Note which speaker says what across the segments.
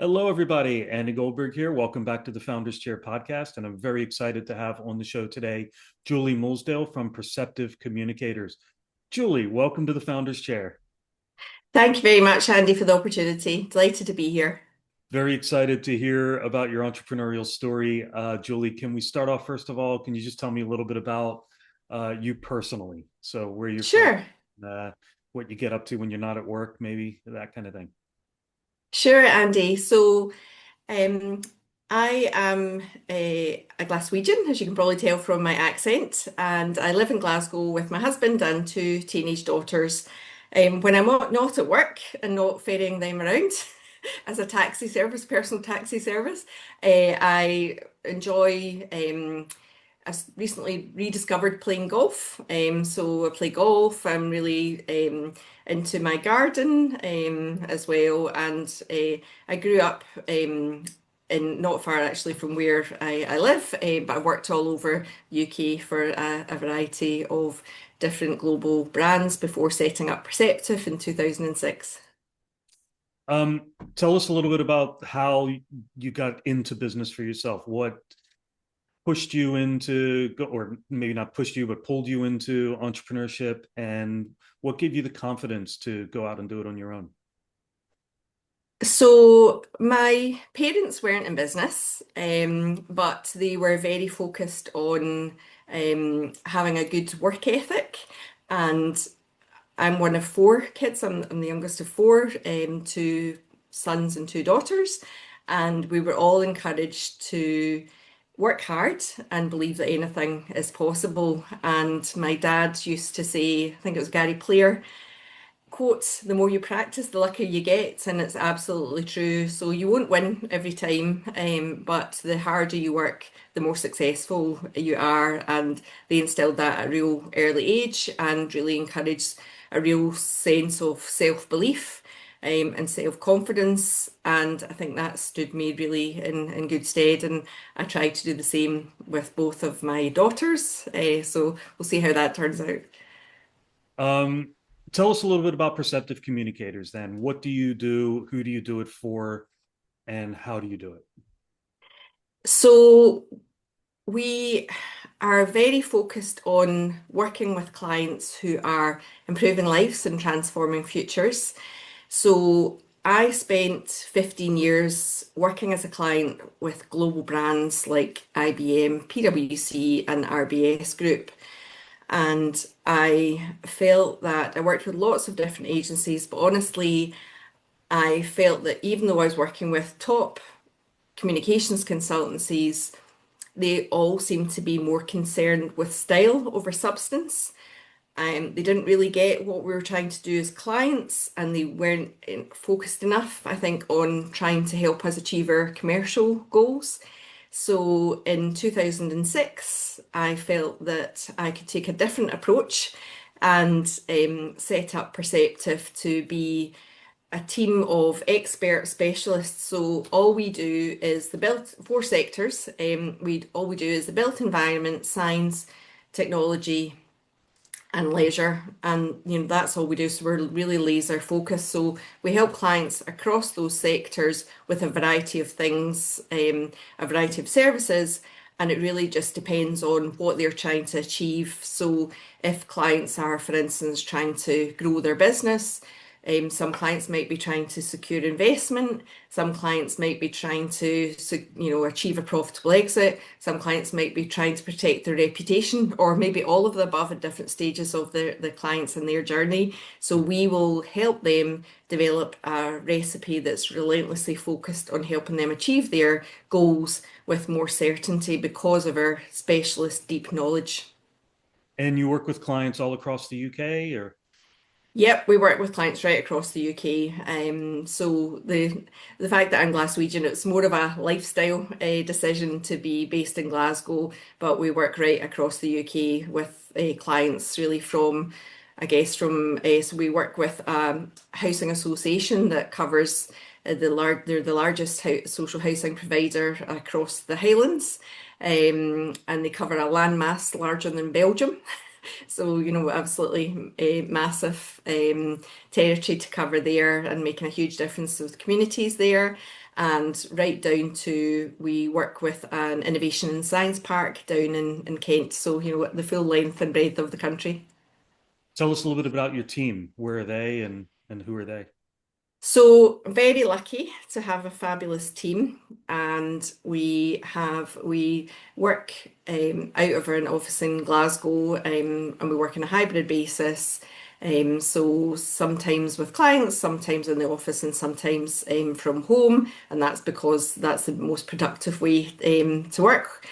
Speaker 1: Hello, everybody. Andy Goldberg here. Welcome back to the Founders Chair podcast. And I'm very excited to have on the show today Julie Mulsdale from Perceptive Communicators. Julie, welcome to the Founders Chair.
Speaker 2: Thank you very much, Andy, for the opportunity. Delighted to be here.
Speaker 1: Very excited to hear about your entrepreneurial story. Julie, can we start off first of all? Can you just tell me a little bit about you personally? So, where you're from,
Speaker 2: Sure,
Speaker 1: uh, what you get up to when you're not at work, maybe that kind of thing.
Speaker 2: sure, Andy. Um, I am a Glaswegian, as you can probably tell from my accent, and I live in Glasgow with my husband and two teenage daughters. When I'm not at work and not ferrying them around as a taxi service, personal taxi service, I enjoy. Recently rediscovered playing golf. So I play golf. I'm really into my garden as well. And I grew up in not far actually from where I live, but I worked all over UK for a variety of different global brands before setting up Perceptive in 2006.
Speaker 1: Tell us a little bit about how you got into business for yourself. What pushed you into, or maybe not pushed you, but pulled you into entrepreneurship, and what gave you the confidence to go out and do it on your own?
Speaker 2: So my parents weren't in business, but they were very focused on having a good work ethic. And I'm one of four kids. I'm the youngest of four, two sons and two daughters. And we were all encouraged to work hard and believe that anything is possible. And my dad used to say, I think it was Gary Player, quote, the more you practice, the luckier you get. And it's absolutely true. So you won't win every time, but the harder you work, the more successful you are. And they instilled that at a real early age and really encouraged a real sense of self-belief. And self-confidence, and I think that stood me really in good stead. And I tried to do the same with both of my daughters. So we'll see how that turns out.
Speaker 1: Um, Tell us a little bit about Perceptive Communicators then. What do you do? Who do you do it for? And how do you do it?
Speaker 2: So we are very focused on working with clients who are improving lives and transforming futures. So I spent 15 years working as a client with global brands like IBM, PwC, and RBS Group. And I felt that I worked with lots of different agencies, but honestly, I felt that even though I was working with top communications consultancies, they all seemed to be more concerned with style over substance. They didn't really get what we were trying to do as clients, and they weren't focused enough, I think, on trying to help us achieve our commercial goals. So in 2006, I felt that I could take a different approach and set up Perceptive to be a team of expert specialists. So all we do is the built four sectors. We all we do is the built environment, science, technology, and leisure, and that's all we do. So we're really laser focused. So we help clients across those sectors with a variety of things, a variety of services. And it really just depends on what they're trying to achieve. So, if clients are, for instance, trying to grow their business, some clients might be trying to secure investment. Some clients might be trying to, achieve a profitable exit. Some clients might be trying to protect their reputation, or maybe all of the above at different stages of the clients and their journey. So we will help them develop a recipe that's relentlessly focused on helping them achieve their goals with more certainty because of our specialist deep knowledge.
Speaker 1: And you work with clients all across the UK, or?
Speaker 2: Yep, we work with clients right across the UK. So the fact that I'm Glaswegian, it's more of a lifestyle decision to be based in Glasgow, but we work right across the UK with clients really from, I guess, so we work with a housing association that covers they're the largest social housing provider across the Highlands, and they cover a landmass larger than Belgium. So, absolutely a massive territory to cover there and making a huge difference with communities there. and right down to we work with an innovation and science park down in Kent. So, the full length and breadth of the country.
Speaker 1: Tell us a little bit about your team. Where are they and who are they?
Speaker 2: So very lucky to have a fabulous team, and we work out of an office in Glasgow, and we work on a hybrid basis. So sometimes with clients, sometimes in the office, and sometimes from home, and that's because that's the most productive way to work.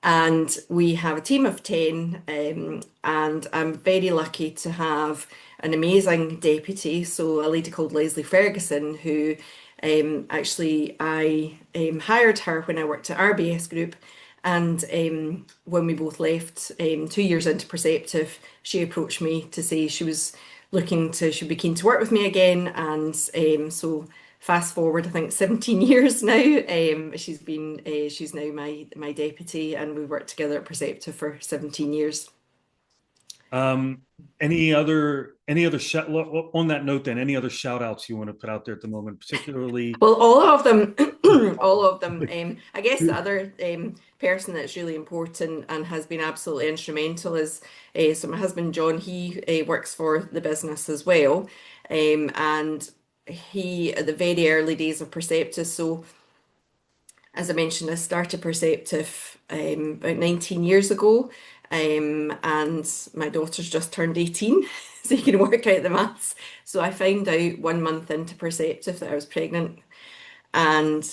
Speaker 2: And we have a team of 10, and I'm very lucky to have an amazing deputy. So, a lady called Leslie Ferguson, who actually I hired her when I worked at RBS Group. And when we both left 2 years into Perceptive, she approached me to say she'd be keen to work with me again. And so fast forward, I think 17 years now. She's now my deputy, and we worked together at Perceptive for 17 years.
Speaker 1: Um, any other shout on that note then, any other shout outs you want to put out there at the moment, particularly
Speaker 2: Well, all of them, all of them. I guess the other person that's really important and has been absolutely instrumental is so my husband John. He works for the business as well, and he at the very early days of Perceptus. So as I mentioned, I started Perceptive about 19 years ago, and my daughter's just turned 18, so you can work out the maths. So I found out 1 month into Perceptive that I was pregnant, and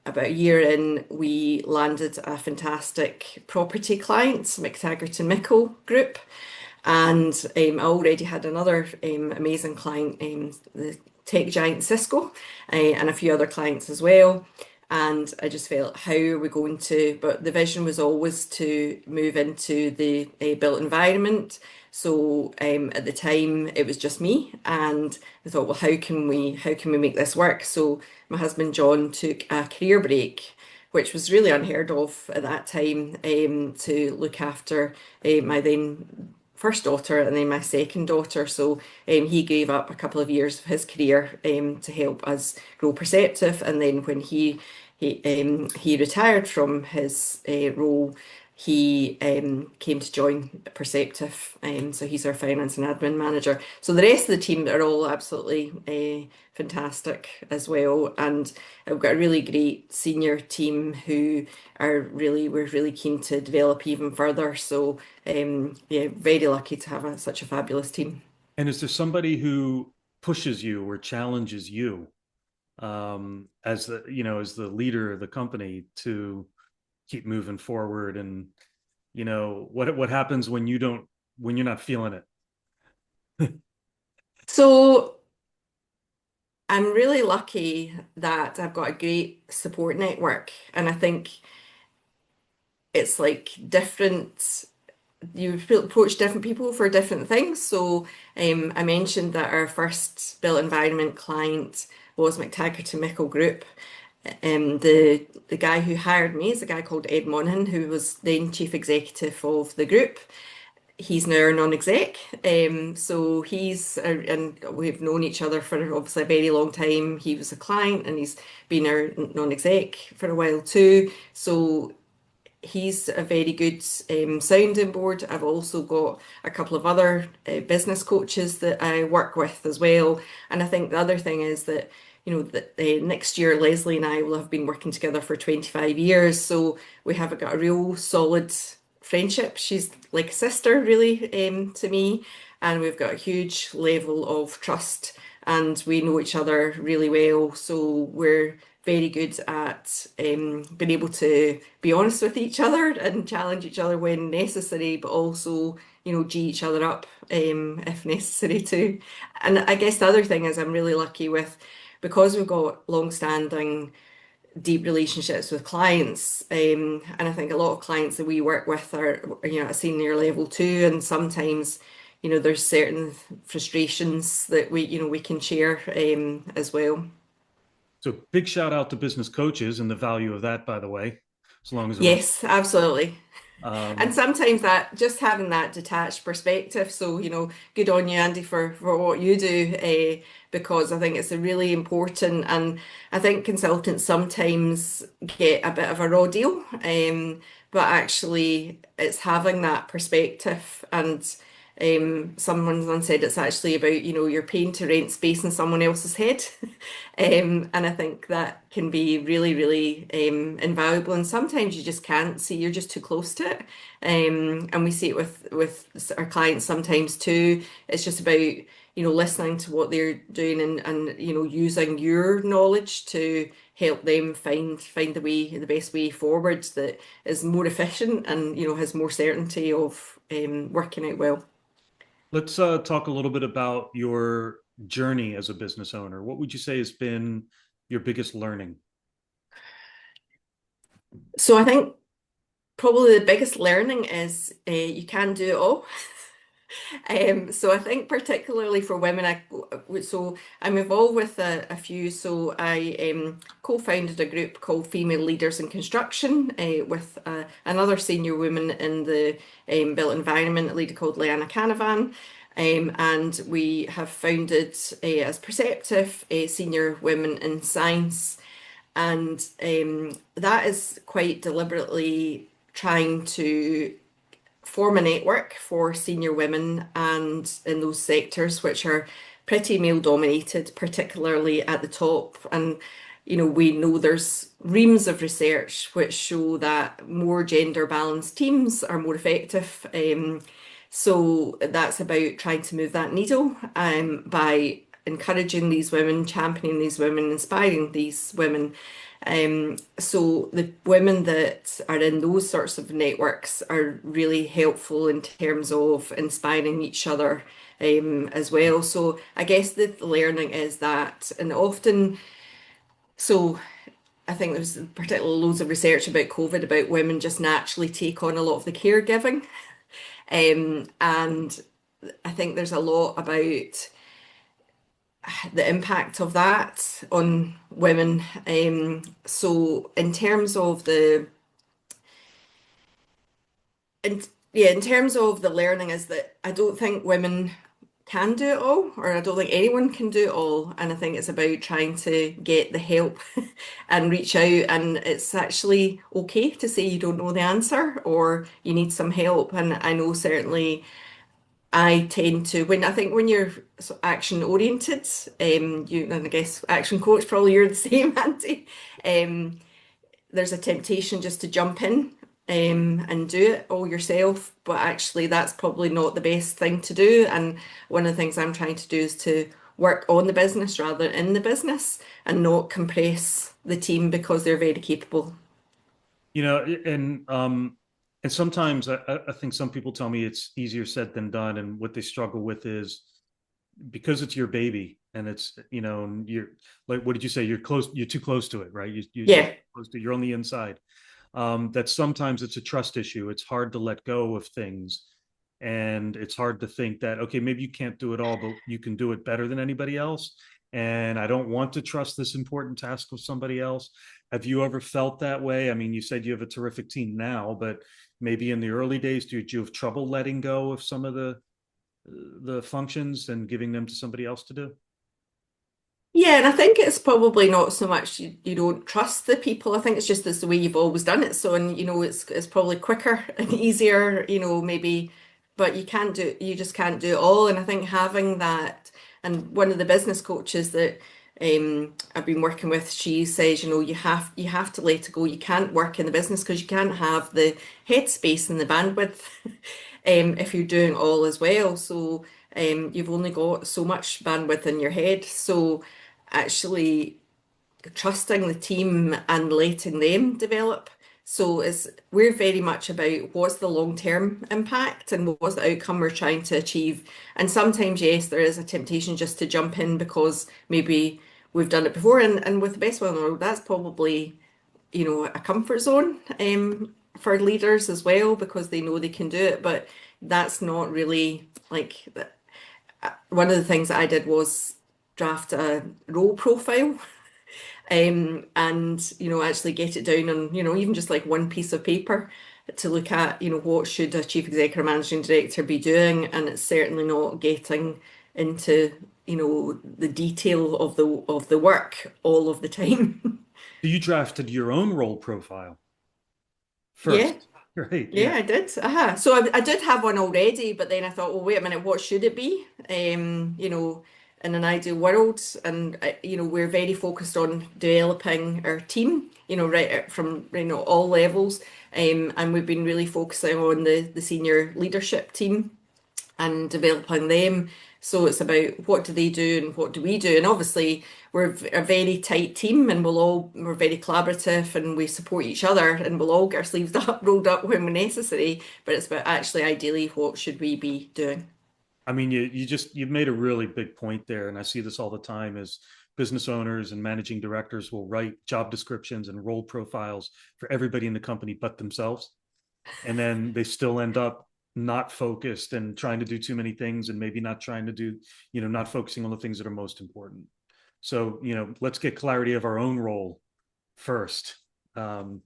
Speaker 2: about a year in, we landed a fantastic property client, McTaggart and Mickle Group. And I already had another amazing client, the tech giant Cisco, and a few other clients as well. And I just felt, how are we going to? But the vision was always to move into the built environment. So at the time, it was just me, and I thought, well, how can we make this work? So my husband John took a career break, which was really unheard of at that time, to look after my then first daughter and then my second daughter. So he gave up a couple of years of his career to help us grow Perceptive. And then when he retired from his role, he came to join Perceptive. So he's our finance and admin manager. So the rest of the team are all absolutely fantastic as well. And I've got a really great senior team who we're really keen to develop even further. So yeah, very lucky to have such a fabulous team.
Speaker 1: and is there somebody who pushes you or challenges you as as the leader of the company to keep moving forward and what happens when when you're not feeling it?
Speaker 2: So I'm really lucky that I've got a great support network, and I think it's like different. You approach different people for different things. So I mentioned that our first built environment client was McTaggart and Mickle Group. The guy who hired me is a guy called Ed Monaghan, who was then chief executive of the group. He's now our non-exec. So and we've known each other for obviously a very long time. He was a client and he's been our non-exec for a while too. So he's a very good sounding board. I've also got a couple of other business coaches that I work with as well. And I think the other thing is that, that next year Leslie and I will have been working together for 25 years. So we have got a real solid friendship. She's like a sister, really, to me. And we've got a huge level of trust and we know each other really well. So we're very good at being able to be honest with each other and challenge each other when necessary, but also, G each other up if necessary too. And I guess the other thing is I'm really lucky with because we've got long-standing deep relationships with clients. And I think a lot of clients that we work with are, at a senior level too. And sometimes, there's certain frustrations that we can share as well.
Speaker 1: So big shout out to business coaches and the value of that, by the way, as long as they're on.
Speaker 2: Yes, absolutely. And
Speaker 1: Um,
Speaker 2: sometimes that just having that detached perspective. So, good on you, Andy, for what you do, because I think it's a really important. And I think consultants sometimes get a bit of a raw deal, but actually, it's having that perspective. And someone once said it's actually about, you're paying to rent space in someone else's head. And I think that can be really, really invaluable. And sometimes you just can't see, you're just too close to it. And we see it with our clients sometimes too. It's just about, listening to what they're doing and using your knowledge to help them find the best way forward that is more efficient and, has more certainty of working out well.
Speaker 1: let's talk a little bit about your journey as a business owner. What would you say has been your biggest learning?
Speaker 2: So I think probably the biggest learning is you can do it all. So I think particularly for women, so I'm involved with a few. So I co-founded a group called Female Leaders in Construction with another senior woman in the built environment, a lady called Leanna Canavan. And we have founded as Perceptive Senior Women in Science. And that is quite deliberately trying to form a network for senior women and in those sectors which are pretty male dominated, particularly at the top. And we know there's reams of research which show that more gender balanced teams are more effective. So that's about trying to move that needle by encouraging these women, championing these women, inspiring these women. So the women that are in those sorts of networks are really helpful in terms of inspiring each other as well. So I guess the learning is that, and often, so I think there's particularly loads of research about COVID about women just naturally take on a lot of the caregiving. And I think there's a lot about the impact of that on women. So in terms of in terms of the learning is that I don't think women can do it all, or I don't think anyone can do it all. And I think it's about trying to get the help and reach out. And it's actually okay to say you don't know the answer or you need some help. And I know certainly I tend to when you're action oriented, and I guess action coach probably you're the same, Andy. Um, there's a temptation just to jump in and do it all yourself, but actually that's probably not the best thing to do. And one of the things I'm trying to do is to work on the business rather than in the business and not compress the team because they're very capable.
Speaker 1: You know, and sometimes I think some people tell me it's easier said than done, and what they struggle with is because it's your baby and it's and you're like, what did you say, you're too close to it, right? You're
Speaker 2: Yeah.
Speaker 1: close to, you're on the inside. That sometimes it's a trust issue. It's hard to let go of things, and it's hard to think that, okay, maybe you can't do it all, but you can do it better than anybody else, and I don't want to trust this important task with somebody else. Have you ever felt that way? I mean, you said you have a terrific team now, but maybe in the early days, did you have trouble letting go of some of the functions and giving them to somebody else to do?
Speaker 2: Yeah, and I think it's probably not so much you don't trust the people. I think it's just it's the way you've always done it. So, and it's probably quicker and easier, maybe, but you just can't do it all. And I think having that, and one of the business coaches that I've been working with, she says, you have to let it go. You can't work in the business because you can't have the headspace and the bandwidth if you're doing all as well. So you've only got so much bandwidth in your head. So actually trusting the team and letting them develop. So we're very much about what's the long-term impact and what's the outcome we're trying to achieve. And sometimes, yes, there is a temptation just to jump in because maybe we've done it before. And with the best one in the world, that's probably, a comfort zone for leaders as well because they know they can do it. But that's not really like one of the things that I did was draft a role profile and actually get it down on even just like one piece of paper to look at, what should a chief executive or managing director be doing, and it's certainly not getting into, the detail of the work all of the time.
Speaker 1: So you drafted your own role profile
Speaker 2: Yeah.
Speaker 1: first, right?
Speaker 2: Yeah,
Speaker 1: Yeah.
Speaker 2: I did. So I did have one already, but then I thought, well, wait a minute, what should it be? In an ideal world, and we're very focused on developing our team, right from all levels, and we've been really focusing on the senior leadership team and developing them. So it's about what do they do and what do we do? And obviously a very tight team and we're very collaborative and we support each other and we'll all get our sleeves up, rolled up when necessary. But it's about actually ideally what should we be doing?
Speaker 1: I mean, you've made a really big point there, and I see this all the time as business owners and managing directors will write job descriptions and role profiles for everybody in the company but themselves, and then they still end up not focused and trying to do too many things and maybe not trying to do, not focusing on the things that are most important. So, let's get clarity of our own role first. Um,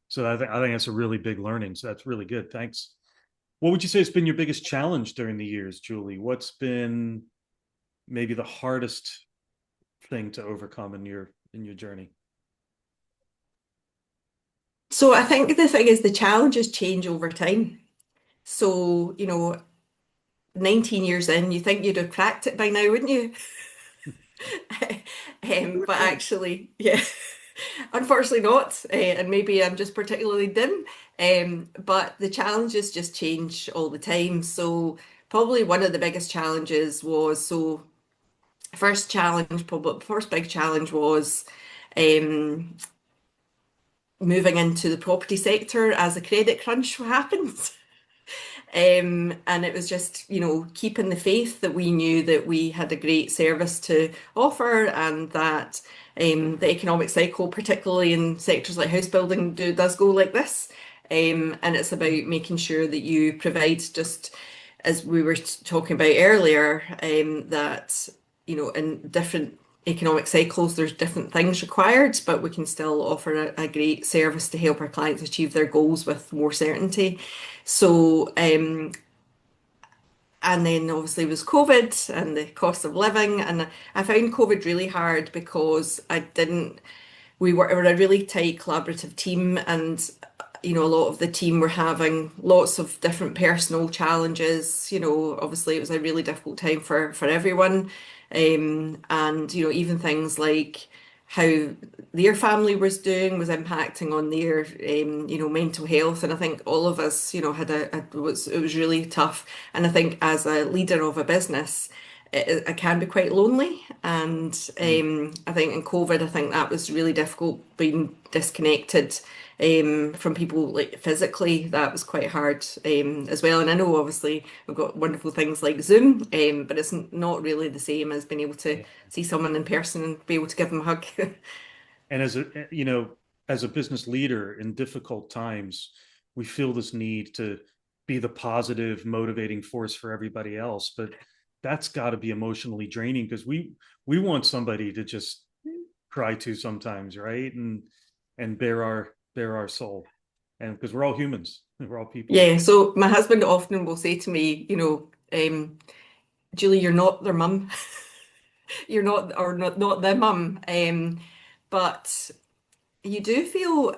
Speaker 1: so I think that's a really big learning. So that's really good. Thanks. What would you say has been your biggest challenge during the years, Julie? What's been maybe the hardest thing to overcome in your journey?
Speaker 2: So I think the thing is the challenges change over time. So, 19 years in, you think you'd have cracked it by now, wouldn't you?
Speaker 1: You would
Speaker 2: But
Speaker 1: think.
Speaker 2: actually, yeah, unfortunately not. And maybe I'm just particularly dim. But the challenges just change all the time. So probably one of the biggest challenges was probably first big challenge was um, moving into the property sector as the credit crunch happened. And it was just, keeping the faith that we knew that we had a great service to offer and that the economic cycle, particularly in sectors like house building, does go like this. And it's about making sure that you provide just as we were talking about earlier, that, in different economic cycles, there's different things required, but we can still offer a great service to help our clients achieve their goals with more certainty. So, and then obviously was COVID and the cost of living. And I found COVID really hard because we were a really tight collaborative team and a lot of the team were having lots of different personal challenges. Obviously it was a really difficult time for everyone. And even things like how their family was doing was impacting on their mental health. And I think all of us had it was really tough. And I think as a leader of a business it can be quite lonely. And
Speaker 1: Mm.
Speaker 2: I think in COVID, I think that was really difficult being disconnected from people like physically. That was quite hard as well. And I know obviously we've got wonderful things like Zoom, but it's not really the same as being able to
Speaker 1: Yeah.
Speaker 2: see someone in person and be able to give them a hug.
Speaker 1: And as a business leader in difficult times, we feel this need to be the positive, motivating force for everybody else. But that's got to be emotionally draining because we want somebody to just cry to sometimes, right? And bare our soul. And because we're all humans, we're all people.
Speaker 2: Yeah, so my husband often will say to me, Julie, you're not their mum. You're not, or not the mum. But you do feel,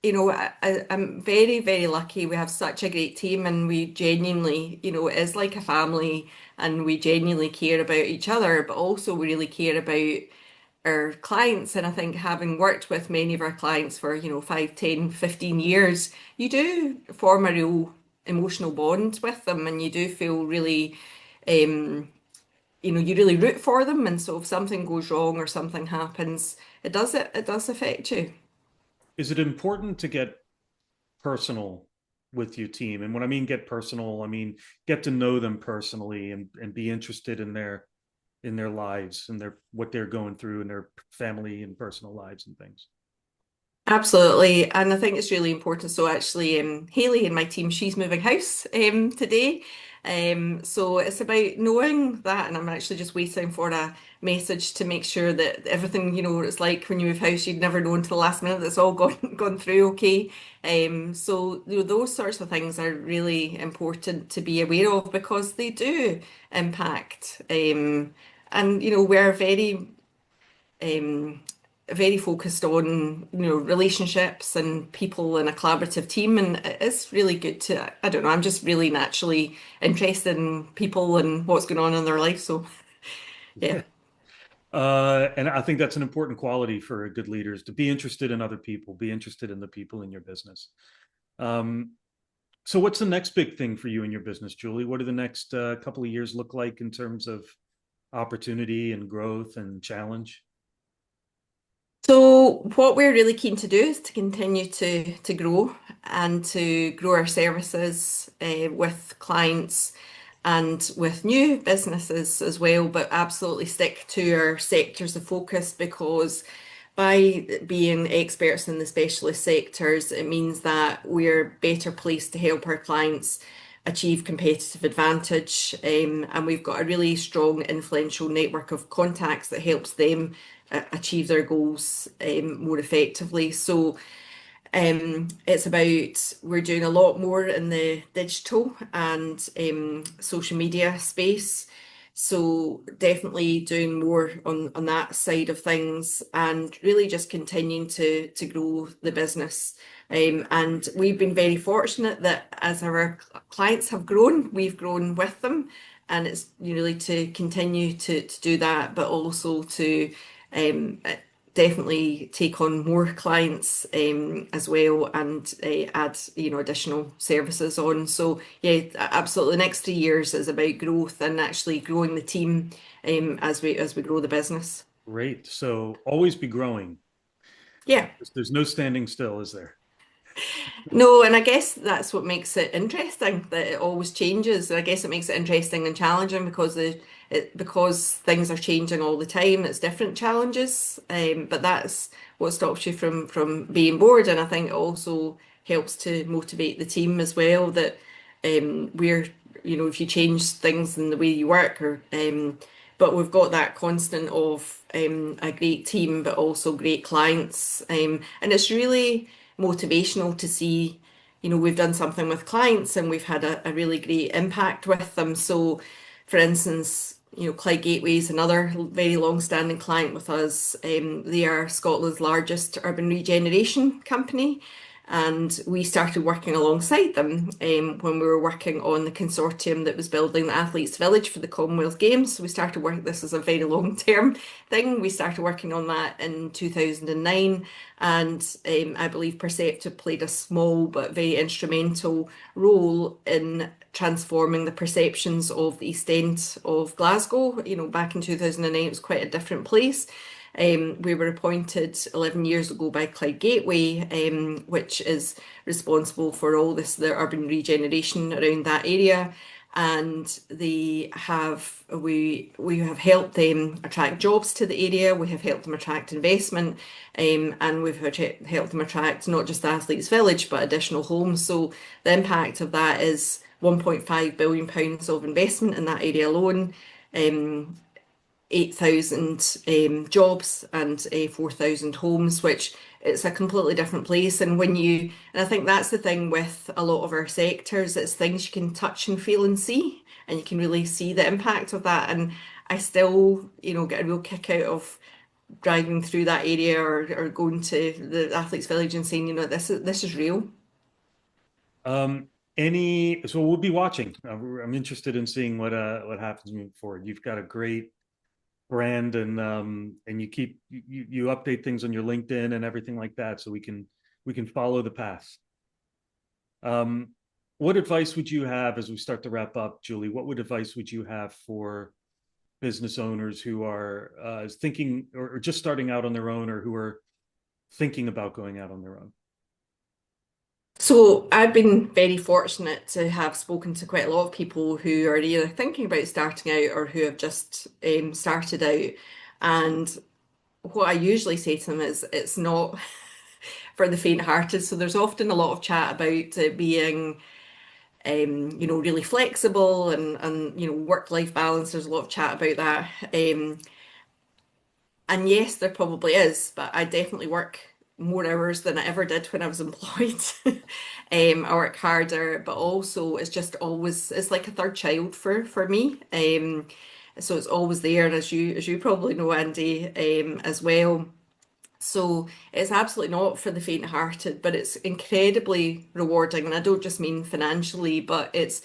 Speaker 2: I'm very, very lucky. We have such a great team and we genuinely, it is like a family and we genuinely care about each other, but also we really care about our clients. And I think having worked with many of our clients for, 5, 10, 15 years, you do form a real emotional bond with them and you do feel really, you really root for them. And so if something goes wrong or something happens, it does affect you.
Speaker 1: Is it important to get personal with your team? And when I mean get personal, I mean get to know them personally and be interested in their lives and their what they're going through in their family and personal lives and things.
Speaker 2: Absolutely. And I think it's really important. So actually, Haley in my team, she's moving house today. So it's about knowing that, and I'm actually just waiting for a message to make sure that everything, it's like when you move house, you'd never know until the last minute that's all gone through okay. So those sorts of things are really important to be aware of because they do impact. And we're um, very focused on relationships and people in a collaborative team, and it's really good to, I don't know, I'm just really naturally interested in people and what's going on in their life. So yeah.
Speaker 1: Yeah. And I think that's an important quality for good leaders to be interested in other people, be interested in the people in your business. Um, so what's the next big thing for you in your business, Julie? What do the next couple of years look like in terms of opportunity and growth and challenge?
Speaker 2: So what we're really keen to do is to continue to grow and to grow our services with clients and with new businesses as well, but absolutely stick to our sectors of focus because by being experts in the specialist sectors, it means that we're better placed to help our clients achieve competitive advantage. And we've got a really strong, influential network of contacts that helps them achieve their goals more effectively. So it's about we're doing a lot more in the digital and social media space. So definitely doing more on that side of things and really just continuing to grow the business. And we've been very fortunate that as our clients have grown, we've grown with them. And it's really to continue to do that, but also to um, definitely take on more clients as well and add additional services on. So yeah, absolutely. The next 3 years is about growth and actually growing the team as we grow the business.
Speaker 1: Great. So always be growing.
Speaker 2: Yeah.
Speaker 1: There's no standing still, is there?
Speaker 2: No, and I guess that's what makes it interesting, that it always changes. And I guess it makes it interesting and challenging because things are changing all the time. It's different challenges, but that's what stops you from being bored. And I think it also helps to motivate the team as well. That we're if you change things in the way you work, or but we've got that constant of a great team, but also great clients, and it's really motivational to see, we've done something with clients and we've had a really great impact with them. So, for instance, Clyde Gateway is another very long-standing client with us. They are Scotland's largest urban regeneration company. And we started working alongside them when we were working on the consortium that was building the Athletes Village for the Commonwealth Games. So we started working, this is a very long-term thing. We started working on that in 2009. And I believe Perceptive played a small but very instrumental role in transforming the perceptions of the East End of Glasgow. Back in 2009, it was quite a different place. We were appointed 11 years ago by Clyde Gateway, which is responsible for all the urban regeneration around that area. And we have helped them attract jobs to the area. We have helped them attract investment, and we've helped them attract not just the Athletes Village but additional homes. So the impact of that is £1.5 billion of investment in that area alone. 8,000 jobs and 4,000 homes, which it's a completely different place. And I think that's the thing with a lot of our sectors, it's things you can touch and feel and see, and you can really see the impact of that. And I still, get a real kick out of driving through that area or going to the Athletes Village and saying, this is real.
Speaker 1: Um, so we'll be watching. I'm interested in seeing what happens moving forward. You've got a great brand and you update things on your LinkedIn and everything like that, so we can follow the path. Um, what advice would you have as we start to wrap up, Julie? What would advice would you have for business owners who are thinking or just starting out on their own or who are thinking about going out on their own?
Speaker 2: So I've been very fortunate to have spoken to quite a lot of people who are either thinking about starting out or who have just started out. And what I usually say to them is it's not for the faint-hearted. So there's often a lot of chat about being really flexible and work-life balance. There's a lot of chat about that. And yes, there probably is, but I definitely work more hours than I ever did when I was employed. I work harder, but also it's like a third child for me. So it's always there, and as you probably know, Andy, as well. So it's absolutely not for the faint-hearted, but it's incredibly rewarding. And I don't just mean financially, but it's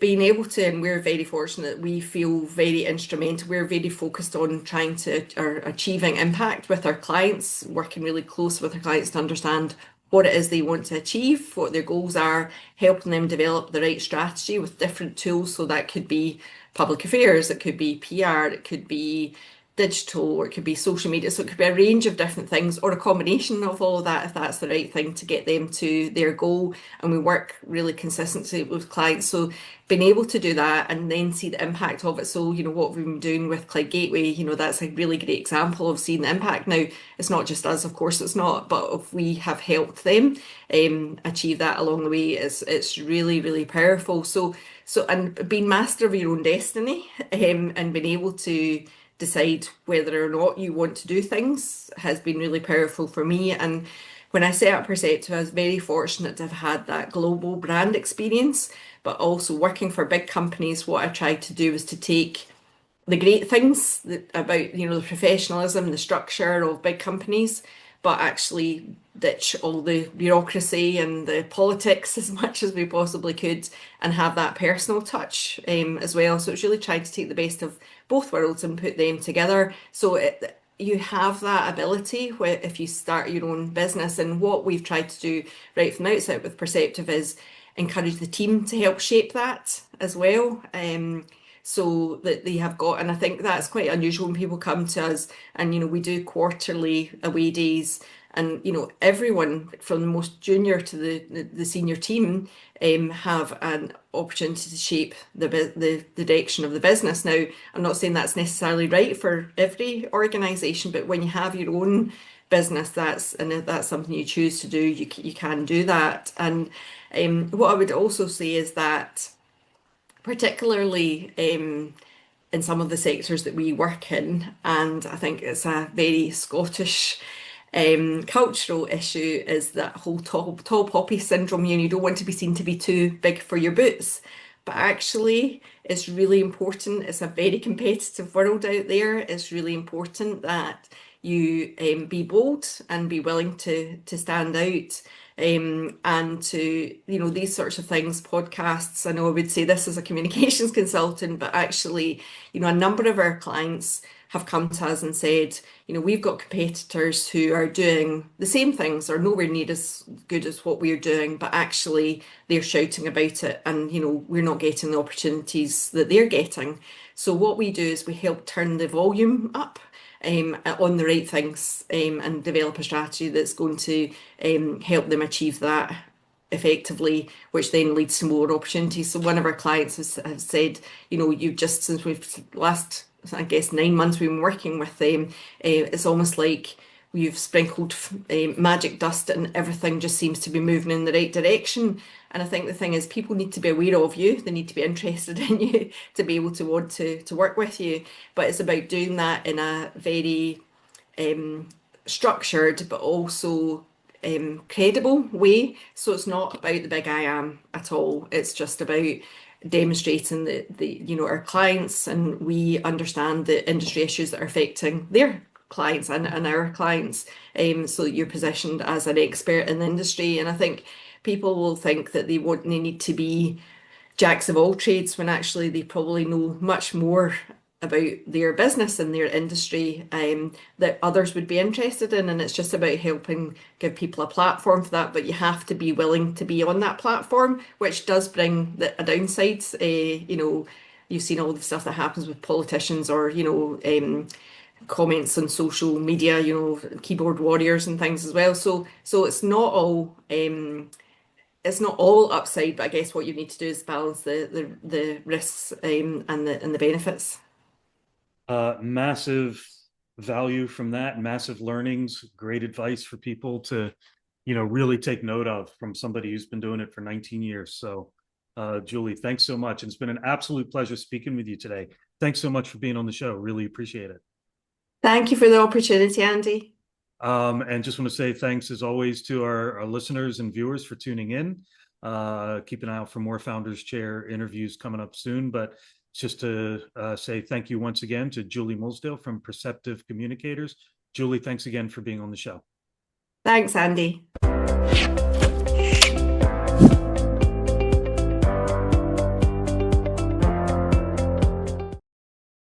Speaker 2: being able to, and we're very fortunate, we feel very instrumental. We're very focused on trying to, or achieving impact with our clients, working really close with our clients to understand what it is they want to achieve, what their goals are, helping them develop the right strategy with different tools. So that could be public affairs, it could be PR, it could be digital, or it could be social media. So it could be a range of different things, or a combination of all of that if that's the right thing to get them to their goal. And we work really consistently with clients. So being able to do that and then see the impact of it. So, what we've been doing with Cloud Gateway, that's a really great example of seeing the impact. Now, it's not just us, of course it's not, but if we have helped them achieve that along the way, it's really, really powerful. So and being master of your own destiny, and being able to decide whether or not you want to do things has been really powerful for me. And when I set up Perceptive, I was very fortunate to have had that global brand experience, but also working for big companies. What I tried to do was to take the great things about the professionalism, the structure of big companies, but actually ditch all the bureaucracy and the politics as much as we possibly could, and have that personal touch as well. So it's really trying to take the best of both worlds and put them together. So you have that ability where if you start your own business, and what we've tried to do right from the outset with Perceptive is encourage the team to help shape that as well. So that they have got, and I think that's quite unusual when people come to us, and we do quarterly away days, and everyone from the most junior to the senior team have an opportunity to shape the direction of the business. Now, I'm not saying that's necessarily right for every organization, but when you have your own business, and if that's something you choose to do, you can do that. And what I would also say is that particularly in some of the sectors that we work in, and I think it's a very Scottish cultural issue, is that whole tall poppy syndrome. You don't want to be seen to be too big for your boots. But actually, it's really important. It's a very competitive world out there. It's really important that you be bold and be willing to stand out. And to, these sorts of things, podcasts. I know I would say this as a communications consultant, but actually, a number of our clients have come to us and said, we've got competitors who are doing the same things or nowhere near as good as what we're doing, but actually they're shouting about it, and we're not getting the opportunities that they're getting. So what we do is we help turn the volume up on the right things, and develop a strategy that's going to help them achieve that effectively, which then leads to more opportunities. So one of our clients has said, you've just, since we've last, I guess, 9 months we've been working with them, it's almost like you've sprinkled magic dust and everything just seems to be moving in the right direction. And I think the thing is, people need to be aware of you. They need to be interested in you to be able to want to work with you. But it's about doing that in a very um, structured but also credible way. So it's not about the big I am at all. It's just about demonstrating that our clients and we understand the industry issues that are affecting their clients and our clients. So that you're positioned as an expert in the industry. And I think people will think that they need to be jacks of all trades when actually they probably know much more about their business and their industry that others would be interested in. And it's just about helping give people a platform for that. But you have to be willing to be on that platform, which does bring a downside. You've seen all the stuff that happens with politicians, or, comments on social media, keyboard warriors and things as well. So it's not all upside, but I guess what you need to do is balance the risks and the benefits.
Speaker 1: Massive value from that, massive learnings, great advice for people to really take note of from somebody who's been doing it for 19 years. So, Julie, thanks so much. And it's been an absolute pleasure speaking with you today. Thanks so much for being on the show. Really appreciate it.
Speaker 2: Thank you for the opportunity, Andy.
Speaker 1: And just want to say thanks as always to our listeners and viewers for tuning in. Keep an eye out for more Founders Chair interviews coming up soon. But just to say thank you once again to Julie Mulsdale from Perceptive Communicators. Julie, thanks again for being on the show.
Speaker 2: Thanks, Andy.